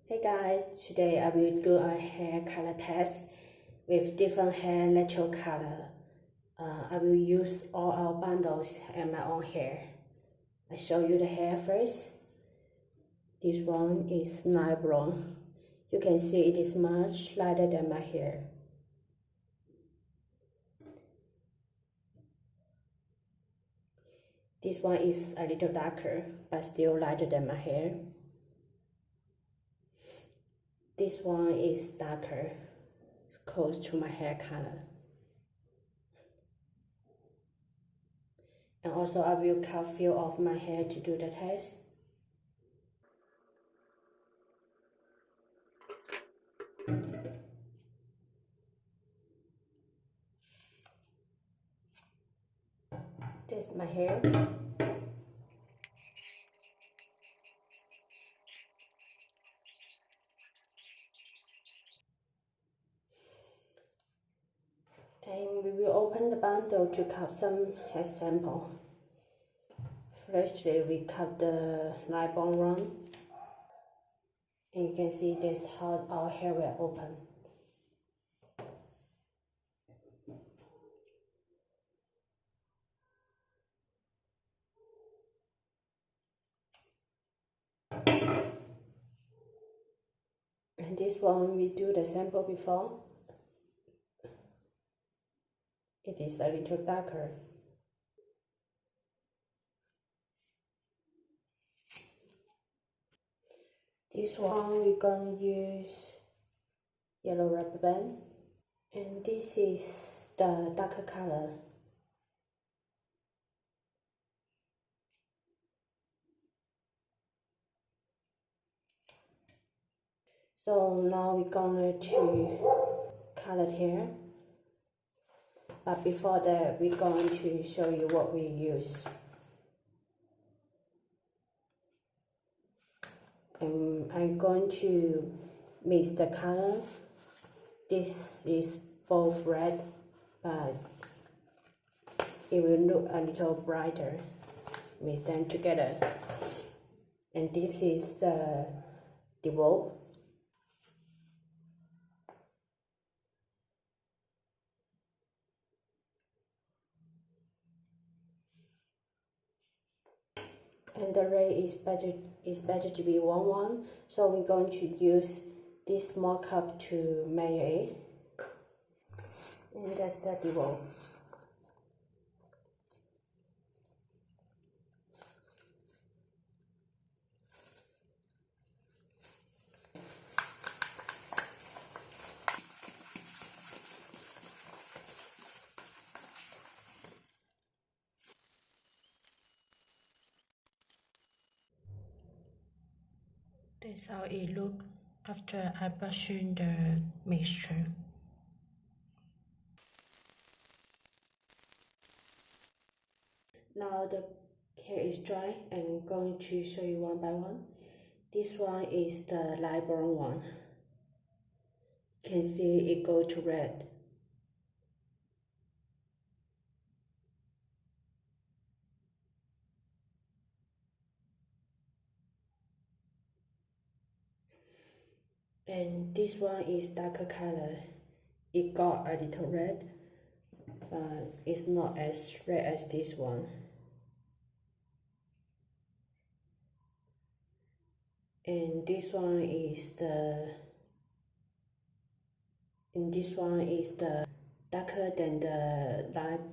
Hey guys, today I will do a hair color test with different hair natural color. I will use all our bundles and my own hair. I show you the hair first. This one is night brown. You can see it is much lighter than my hair. This one is a little darker, but still lighter than my hair. This one is darker, close to my hair color. And also I will cut few of my hair to do the test. This is my hair. And we will open the bundle to cut some hair sample. Firstly, we cut the light brown one. And you can see this how our hair will open. And this one we do the sample before. It is a little darker. This one we're gonna use yellow rubber band. And this is the darker color. So now we're gonna color hair. But before that, we're going to show you what we use. And I'm going to mix the color. This is both red, but it will look a little brighter. Mix them together. And this is the develop. And the rate is better to be 1:1. So we're going to use this small cup to measure it. And that's the develop. That's how it looks after I brushing the mixture. Now the hair is dry, and I'm going to show you one by one. This one is the light brown one. You can see it go to red. And this one is darker color. It got a little red, but it's not as red as this one. And this one is the darker than the light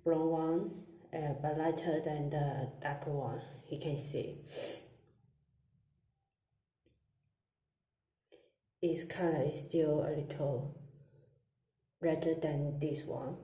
brown one, but lighter than the darker one. You can see its color is still a little redder than this one.